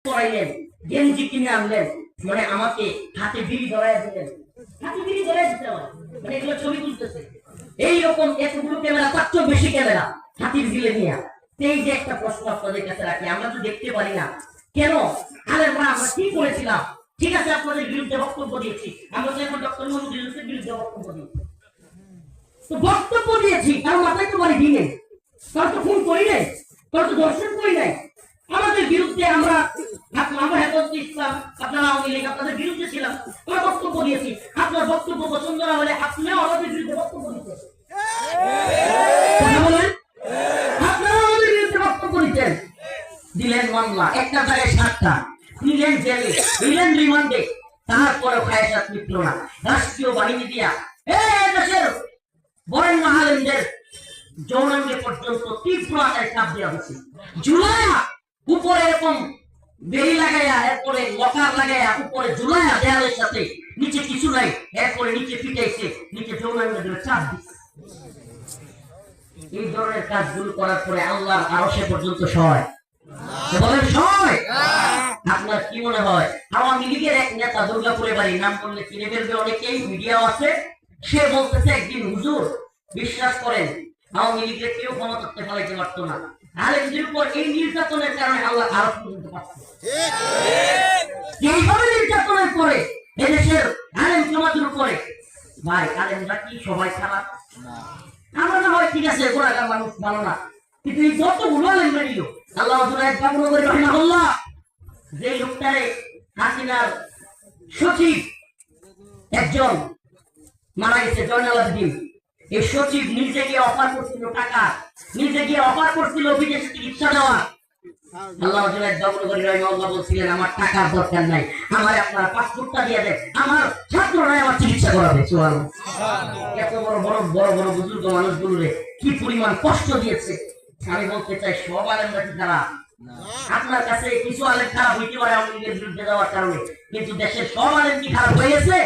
করাইলেন, গেঞ্জি কিনে আনলেন, মানে আমাকে হাতে বিড়ি ধরাইয়া দিলেন, হাতে বিড়ি ধরাইয়া দিতে হয়, মানে এগুলো ছবি তুলতেছে। এইরকম এতগুলো ক্যামেরা, তার চেয়েও বেশি ক্যামেরা হাতির ঝিলে নিয়ে। এই যে একটা প্রশ্ন আপনাদের কাছে রাখি, আমরা তো দেখতে পারি না কেন? আলেমরা আমরা কি করেছিলাম? ঠিক আছে, আপনাদের বিরুদ্ধে বক্তব্য দিয়েছি, আমরা তো এখন ডক্টর মোহাম্মদ ইউনূসের বিরুদ্ধে বক্তব্য দিয়েছি, তো বক্তব্য দিয়েছি, কারণ মাথায় তো বাড়ি দিনে, কারো তো ফোন করি নাই, কারো তো দর্শন করি নাই। আমাদের বিরুদ্ধে আমরা হেফাজতে ইসলাম, আপনারা আওয়ামী লীগ, আপনাদের বিরুদ্ধে ছিলাম, আমরা বক্তব্য দিয়েছি। আপনার বক্তব্য পছন্দ না হলে আপনিও আমাদের বিরুদ্ধে বক্তব্য দিতেন, আপনারা আমাদের বিরুদ্ধে বক্তব্য দিতেন। দিলেন মামলা, একটা জায়গায় 7টা, নিলেন জেলে, নিলেন রিমান্ডে, তারপরে খায়সাত মিটল না। রাষ্ট্রীয় বাহিনী দিয়া দেশের বরেণ্য আলেমদের যৌনাঙ্গে পর্যন্ত তীব্র আকারে চাপ দেওয়া হয়েছে। জুলাইয়া উপরে এরকম বেরি লাগাইয়া, এরপরে লকার লাগাইয়া, উপরে জুলাইয়া দেয়ালের সাথে, নিচে কিছু নাই, এরপরে নিচে পিটাইছে, নিচে যৌনাঙ্গের চাপ দিচ্ছে। এই ধরনের কাজগুলো করার পরে আল্লাহর আরশে পর্যন্ত সয়, বলেন সয়? আপনার কি মনে হয় আওয়ামী লীগের এক নেতা, দুর্গাপুরে বাড়ি, নাম করলে চিনে ফেলবে অনেকেই, মিডিয়াও আছে, সে বলতেছে একদিন, হুজুর বিশ্বাস করেন আওয়ামী লীগের কেউ ক্ষমতাতে ফেলাইতে পারতো না, আলেমদের উপর এই নির্যাতনের কারণে আল্লাহ আরো পর্যন্ত পাচ্ছে। এইভাবে নির্যাতনের পরে এদেশের আলেম সমাজের উপরে, ভাই আলেমরা কি সবাই খারাপ? আমরা না হয় ঠিক আছে, গোড়াগার মানুষ ভালো না, কিন্তু এই যতগুলো আলেম বেরিল, আল্লাহ রহিমাহুল্লাহ যে লোকটারে হাসিনার সচিব একজন মারা গেছে, জয়নাল আবেদিন, এই সচিব নিজে গিয়ে অফার করছিল টাকা, নিজে গিয়ে অফার করছিল বিদেশে চিকিৎসা দেওয়া। আল্লাহ রহিমাহুল্লাহ বলছিলেন, আমার টাকার দরকার নাই, আমার আপনার পাসপোর্টটা দিয়ে দেন, আমার ছাত্ররাই আমার চিকিৎসা করাবে। সুবহানাল্লাহ। এত বড় বড় বড় বড় বুজুর্গ মানুষগুলোরে কি পরিমাণ কষ্ট দিয়েছে। আমি বলতে চাই, সব আলেমরা কি খারাপ? আপনার কাছে কিছু আলেম খারাপ হইতে পারে আওয়ামী লীগের বিরুদ্ধে যাওয়ার কারণে, কিন্তু দেশের সব আলেম কি খারাপ হয়ে গেছে?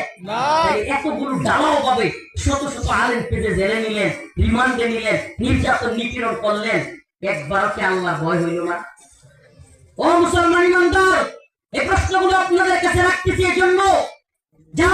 এতগুলো ডালাও পাবে, শত শত আলেম পেজে জেলে নিলেন, রিমান্ডে নিলেন, নির্যাতন নিপীড়ন করলেন, একবারও কি আল্লাহ ভয় হইল না? ও মুসলমান ইমানদার, এই প্রশ্নগুলো আপনাদের কাছে রাখতেছি এই জন্য যে